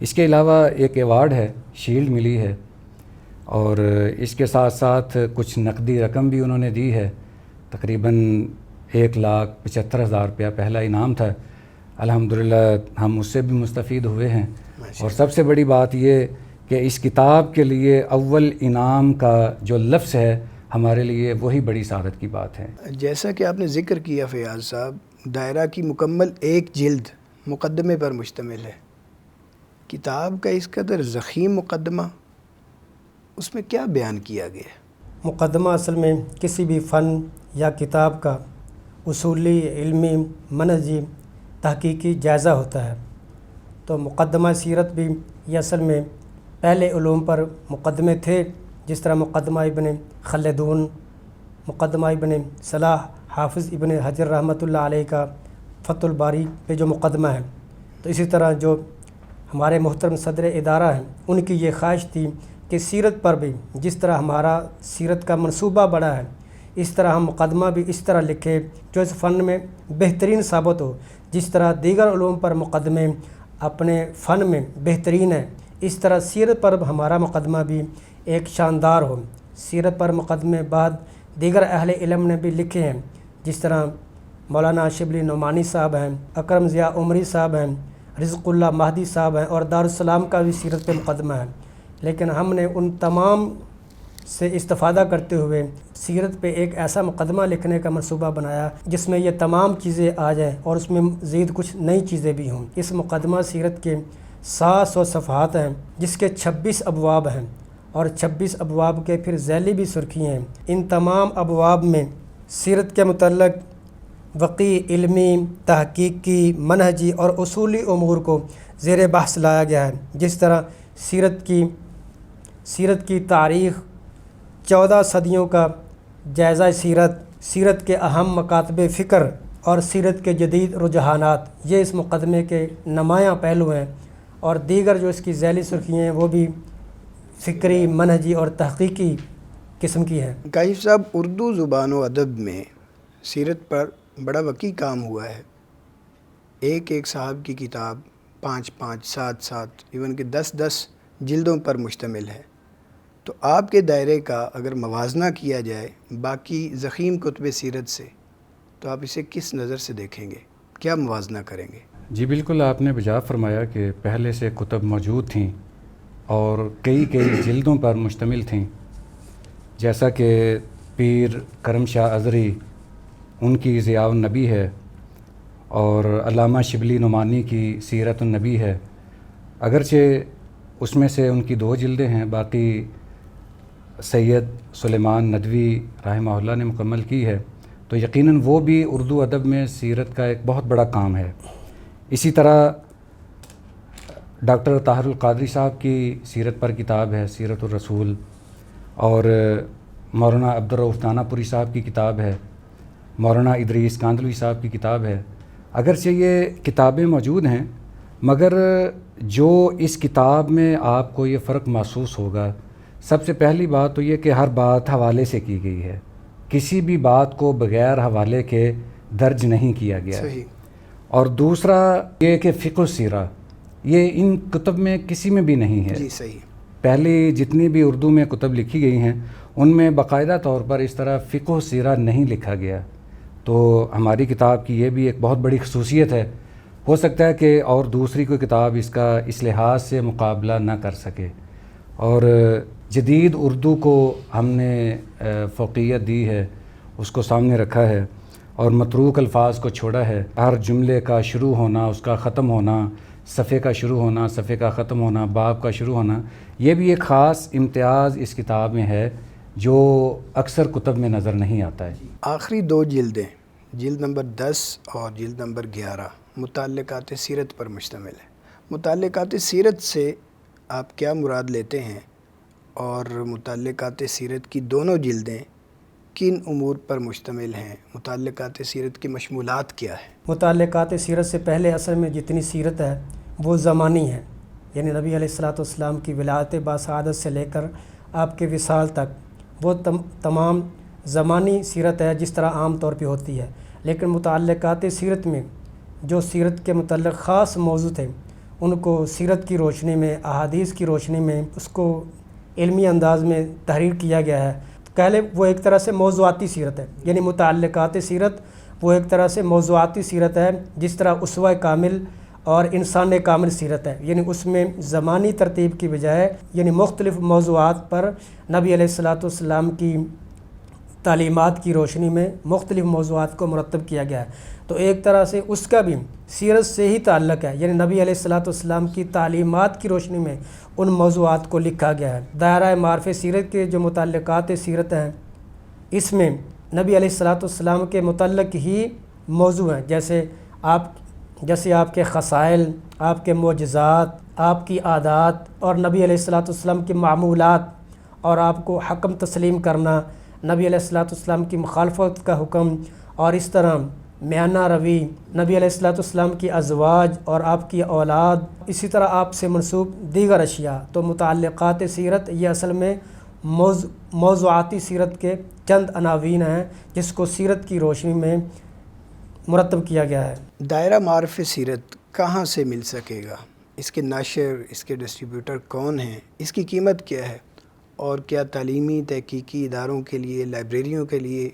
اس کے علاوہ ایک ایوارڈ ہے، شیلڈ ملی ہے، اور اس کے ساتھ ساتھ کچھ نقدی رقم بھی انہوں نے دی ہے، تقریباً 1,75,000 روپیہ پہلا انعام تھا۔ الحمدللہ ہم اس سے بھی مستفید ہوئے ہیں، اور سب سے بڑی بات یہ کہ اس کتاب کے لیے اول انعام کا جو لفظ ہے ہمارے لیے وہی بڑی سعادت کی بات ہے۔ جیسا کہ آپ نے ذکر کیا فیاض صاحب، دائرہ کی مکمل ایک جلد مقدمے پر مشتمل ہے، کتاب کا اس قدر ضخیم مقدمہ، اس میں کیا بیان کیا گیا ہے؟ مقدمہ اصل میں کسی بھی فن یا کتاب کا اصولی، علمی، منہجی، تحقیقی جائزہ ہوتا ہے۔ تو مقدمہ سیرت بھی یہ اصل میں پہلے علوم پر مقدمے تھے، جس طرح مقدمہ ابن خلدون، مقدمہ ابن صلاح، حافظ ابن حجر رحمۃ اللہ علیہ کا فتح الباری پہ جو مقدمہ ہے، تو اسی طرح جو ہمارے محترم صدر ادارہ ہیں ان کی یہ خواہش تھی کہ سیرت پر بھی جس طرح ہمارا سیرت کا منصوبہ بڑا ہے، اس طرح ہم مقدمہ بھی اس طرح لکھے جو اس فن میں بہترین ثابت ہو۔ جس طرح دیگر علوم پر مقدمے اپنے فن میں بہترین ہیں، اس طرح سیرت پر ہمارا مقدمہ بھی ایک شاندار ہو۔ سیرت پر مقدمے بعد دیگر اہل علم نے بھی لکھے ہیں، جس طرح مولانا شبلی نعمانی صاحب ہیں، اکرم ضیاء عمری صاحب ہیں، رزق اللہ مہدی صاحب ہیں، اور دارالسلام کا بھی سیرت پہ مقدمہ ہے۔ لیکن ہم نے ان تمام سے استفادہ کرتے ہوئے سیرت پہ ایک ایسا مقدمہ لکھنے کا منصوبہ بنایا جس میں یہ تمام چیزیں آ جائیں اور اس میں مزید کچھ نئی چیزیں بھی ہوں۔ اس مقدمہ سیرت کے 700 صفحات ہیں، جس کے 26 ابواب ہیں، اور 26 ابواب کے پھر ذیلی بھی سرخی ہیں۔ ان تمام ابواب میں سیرت کے متعلق وقی، علمی، تحقیقی، منہجی اور اصولی امور کو زیر بحث لایا گیا ہے۔ جس طرح سیرت کی تاریخ، 14 صدیوں کا جائزہ سیرت، سیرت کے اہم مکاتب فکر اور سیرت کے جدید رجحانات، یہ اس مقدمے کے نمایاں پہلو ہیں، اور دیگر جو اس کی ذیلی سرخیاں ہیں وہ بھی فکری، منہجی اور تحقیقی قسم کی ہیں۔ کاشف صاحب، اردو زبان و ادب میں سیرت پر بڑا وسیع کام ہوا ہے۔ ایک صاحب کی کتاب 5 7 ایون کہ 10 جلدوں پر مشتمل ہے۔ تو آپ کے دائرے کا اگر موازنہ کیا جائے باقی ضخیم کتب سیرت سے، تو آپ اسے کس نظر سے دیکھیں گے؟ کیا موازنہ کریں گے؟ جی بالکل، آپ نے بجا فرمایا کہ پہلے سے کتب موجود تھیں اور کئی جلدوں پر مشتمل تھیں، جیسا کہ پیر کرم شاہ ازری ان کی ضیاء النبی ہے، اور علامہ شبلی نعمانی کی سیرت النبی ہے۔ اگرچہ اس میں سے ان کی 2 جلدیں ہیں، باقی سید سلیمان ندوی رحمہ اللہ نے مکمل کی ہے، تو یقیناً وہ بھی اردو ادب میں سیرت کا ایک بہت بڑا کام ہے۔ اسی طرح ڈاکٹر طاہر القادری صاحب کی سیرت پر کتاب ہے، سیرت الرسول، اور مولانا عبدالرؤف دانہ پوری صاحب کی کتاب ہے، مولانا ادریس کاندلوی صاحب کی کتاب ہے۔ اگرچہ یہ کتابیں موجود ہیں، مگر جو اس کتاب میں آپ کو یہ فرق محسوس ہوگا، سب سے پہلی بات تو یہ کہ ہر بات حوالے سے کی گئی ہے، کسی بھی بات کو بغیر حوالے کے درج نہیں کیا گیا۔ صحیح۔ اور دوسرا یہ کہ فقہ و سیرہ یہ ان کتب میں کسی میں بھی نہیں ہے۔ جی صحیح۔ پہلی جتنی بھی اردو میں کتب لکھی گئی ہیں ان میں باقاعدہ طور پر اس طرح فقہ و سیرہ نہیں لکھا گیا، تو ہماری کتاب کی یہ بھی ایک بہت بڑی خصوصیت ہے۔ ہو سکتا ہے کہ اور دوسری کوئی کتاب اس کا اس لحاظ سے مقابلہ نہ کر سکے، اور جدید اردو کو ہم نے فوقیت دی ہے، اس کو سامنے رکھا ہے، اور متروک الفاظ کو چھوڑا ہے۔ ہر جملے کا شروع ہونا، اس کا ختم ہونا، صفحے کا شروع ہونا، صفحے کا ختم ہونا، باب کا شروع ہونا، یہ بھی ایک خاص امتیاز اس کتاب میں ہے جو اکثر کتب میں نظر نہیں آتا ہے۔ آخری 2 جلدیں، جلد نمبر 10 اور جلد نمبر 11 متعلقات سیرت پر مشتمل ہے۔ متعلقات سیرت سے آپ کیا مراد لیتے ہیں، اور متعلقات سیرت کی دونوں جلدیں کن امور پر مشتمل ہیں؟ متعلقات سیرت کی مشمولات کیا ہے؟ متعلقات سیرت سے پہلے اصل میں جتنی سیرت ہے وہ زمانی ہے، یعنی نبی علیہ السلام کی ولادت باسعادت سے لے کر آپ کے وصال تک وہ تمام زمانی سیرت ہے جس طرح عام طور پہ ہوتی ہے۔ لیکن متعلقات سیرت میں جو سیرت کے متعلق خاص موضوع تھے ان کو سیرت کی روشنی میں، احادیث کی روشنی میں اس کو علمی انداز میں تحریر کیا گیا ہے۔ پہلے وہ ایک طرح سے موضوعاتی سیرت ہے، یعنی متعلقات سیرت وہ ایک طرح سے موضوعاتی سیرت ہے، جس طرح اسوہ کامل اور انسان کامل سیرت ہے، یعنی اس میں زمانی ترتیب کی بجائے یعنی مختلف موضوعات پر نبی علیہ السلام کی تعلیمات کی روشنی میں مختلف موضوعات کو مرتب کیا گیا ہے۔ تو ایک طرح سے اس کا بھی سیرت سے ہی تعلق ہے، یعنی نبی علیہ الصلوۃ والسلام کی تعلیمات کی روشنی میں ان موضوعات کو لکھا گیا ہے۔ دائرہ معارف سیرت کے جو متعلقات سیرت ہیں، اس میں نبی علیہ الصلوۃ والسلام کے متعلق ہی موضوع ہیں، جیسے آپ کے خصائل، آپ کے معجزات، آپ کی عادات اور نبی علیہ الصلوۃ والسلام کی معمولات، اور آپ کو حکم تسلیم کرنا، نبی علیہ الصلوۃ والسلام کی مخالفت کا حکم، اور اس طرح میانہ روی، نبی علیہ الصلوۃ والسلام کی ازواج اور آپ کی اولاد، اسی طرح آپ سے منسوب دیگر اشیاء۔ تو متعلقات سیرت یہ اصل میں موضوعاتی سیرت کے چند عناوین ہیں جس کو سیرت کی روشنی میں مرتب کیا گیا ہے۔ دائرہ معارف سیرت کہاں سے مل سکے گا؟ اس کے ناشر، اس کے ڈسٹریبیوٹر کون ہیں؟ اس کی قیمت کیا ہے؟ اور کیا تعلیمی تحقیقی اداروں کے لیے، لائبریریوں کے لیے،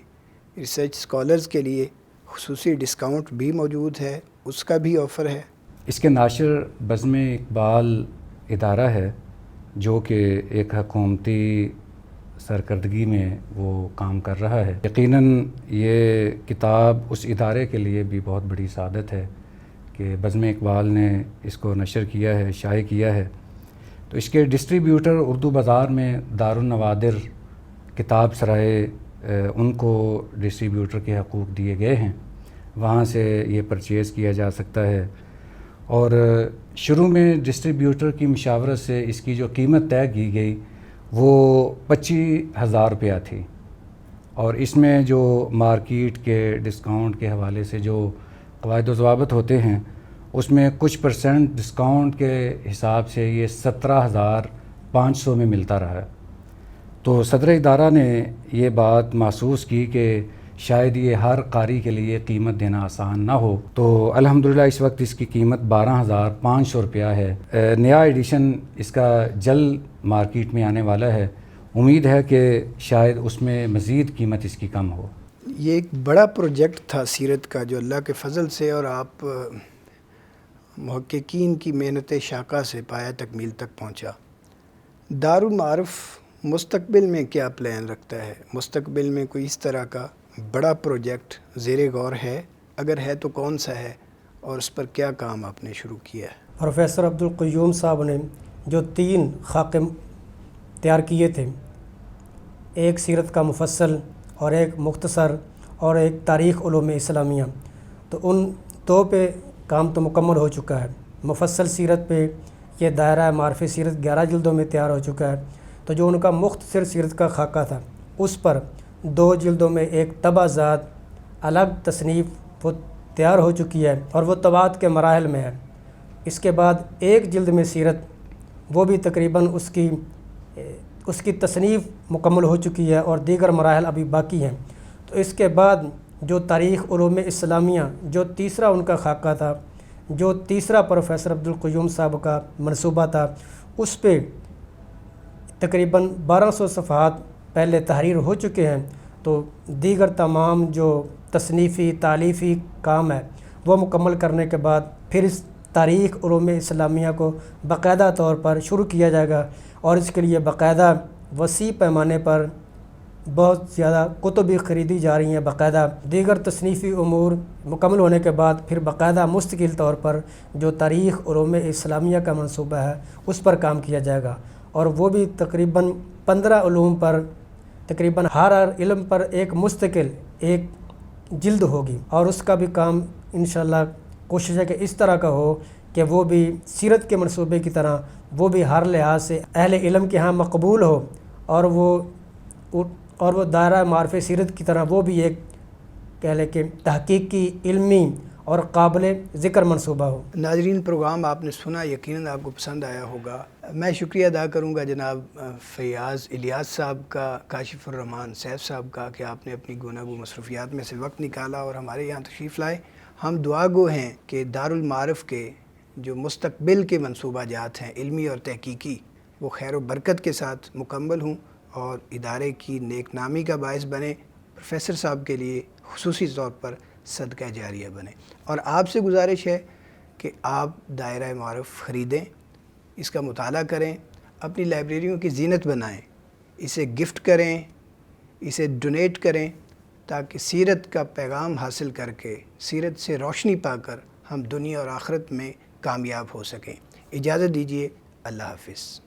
ریسرچ اسکالرز کے لیے خصوصی ڈسکاؤنٹ بھی موجود ہے؟ اس کا بھی آفر ہے؟ اس کے ناشر بزم اقبال ادارہ ہے جو کہ ایک حکومتی سرکردگی میں وہ کام کر رہا ہے۔ یقیناً یہ کتاب اس ادارے کے لیے بھی بہت بڑی سعادت ہے کہ بزم اقبال نے اس کو نشر کیا ہے، شائع کیا ہے۔ تو اس کے ڈسٹریبیوٹر اردو بازار میں دارالنوادر کتاب سرائے، ان کو ڈسٹریبیوٹر کے حقوق دیے گئے ہیں، وہاں سے یہ پرچیز کیا جا سکتا ہے۔ اور شروع میں ڈسٹریبیوٹر کی مشاورت سے اس کی جو قیمت طے کی گئی وہ 25,000 روپیہ تھی، اور اس میں جو مارکیٹ کے ڈسکاؤنٹ کے حوالے سے جو قواعد و ضوابط ہوتے ہیں اس میں کچھ % ڈسکاؤنٹ کے حساب سے یہ 17,500 میں ملتا رہا ہے۔ تو صدر ادارہ نے یہ بات محسوس کی کہ شاید یہ ہر قاری کے لیے قیمت دینا آسان نہ ہو، تو الحمدللہ اس وقت اس کی قیمت 12,500 روپیہ ہے۔ نیا ایڈیشن اس کا جلد مارکیٹ میں آنے والا ہے، امید ہے کہ شاید اس میں مزید قیمت اس کی کم ہو۔ یہ ایک بڑا پروجیکٹ تھا سیرت کا جو اللہ کے فضل سے اور آپ محققین کی محنت شاقہ سے پایہ تکمیل تک پہنچا۔ دارالمعارف مستقبل میں کیا پلان رکھتا ہے؟ مستقبل میں کوئی اس طرح کا بڑا پروجیکٹ زیر غور ہے؟ اگر ہے تو کون سا ہے اور اس پر کیا کام آپ نے شروع کیا ہے؟ پروفیسر عبدالقیوم صاحب نے جو 3 خاکے تیار کیے تھے، ایک سیرت کا مفصل اور ایک مختصر اور ایک تاریخ علوم اسلامیہ، تو ان 2 پہ کام تو مکمل ہو چکا ہے۔ مفصل سیرت پہ یہ دائرہ معارف سیرت 11 جلدوں میں تیار ہو چکا ہے۔ تو جو ان کا مختصر سیرت کا خاکہ تھا اس پر 2 جلدوں میں ایک طبع ذات الگ تصنیف وہ تیار ہو چکی ہے اور وہ طباعت کے مراحل میں ہے۔ اس کے بعد 1 جلد میں سیرت، وہ بھی تقریباً اس کی تصنیف مکمل ہو چکی ہے اور دیگر مراحل ابھی باقی ہیں۔ تو اس کے بعد جو تاریخ علوم اسلامیہ جو تیسرا ان کا خاکہ تھا، جو تیسرا پروفیسر عبدالقیوم صاحب کا منصوبہ تھا، اس پہ تقریباً 1200 صفحات پہلے تحریر ہو چکے ہیں۔ تو دیگر تمام جو تصنیفی تالیفی کام ہے وہ مکمل کرنے کے بعد پھر اس تاریخ علوم اسلامیہ کو باقاعدہ طور پر شروع کیا جائے گا، اور اس کے لیے باقاعدہ وسیع پیمانے پر بہت زیادہ کتب بھی خریدی جا رہی ہیں۔ باقاعدہ دیگر تصنیفی امور مکمل ہونے کے بعد پھر باقاعدہ مستقل طور پر جو تاریخ علوم اسلامیہ کا منصوبہ ہے اس پر کام کیا جائے گا، اور وہ بھی تقریباً 15 علوم پر، تقریباً ہر علم پر ایک مستقل ایک جلد ہوگی، اور اس کا بھی کام انشاءاللہ کوشش ہے کہ اس طرح کا ہو کہ وہ بھی سیرت کے منصوبے کی طرح وہ بھی ہر لحاظ سے اہل علم کے ہاں مقبول ہو، اور وہ دائرہ معارف سیرت کی طرح وہ بھی ایک کہہ لیں کہ تحقیقی، علمی اور قابل ذکر منصوبہ ہو۔ ناظرین، پروگرام آپ نے سنا، یقیناً آپ کو پسند آیا ہوگا۔ میں شکریہ ادا کروں گا جناب فیاض الیاس صاحب کا، کاشف الرحمان سیف صاحب کا، کہ آپ نے اپنی گوناگو مصروفیات میں سے وقت نکالا اور ہمارے یہاں تشریف لائے۔ ہم دعا گو ہیں کہ دارالمعارف کے جو مستقبل کے منصوبہ جات ہیں علمی اور تحقیقی، وہ خیر و برکت کے ساتھ مکمل ہوں اور ادارے کی نیک نامی کا باعث بنے، پروفیسر صاحب کے لیے خصوصی طور پر صدقہ جاریہ بنے۔ اور آپ سے گزارش ہے کہ آپ دائرہ معارف خریدیں، اس کا مطالعہ کریں، اپنی لائبریریوں کی زینت بنائیں، اسے گفٹ کریں، اسے ڈونیٹ کریں تاکہ سیرت کا پیغام حاصل کر کے سیرت سے روشنی پا کر ہم دنیا اور آخرت میں کامیاب ہو سکیں۔ اجازت دیجیے، اللہ حافظ۔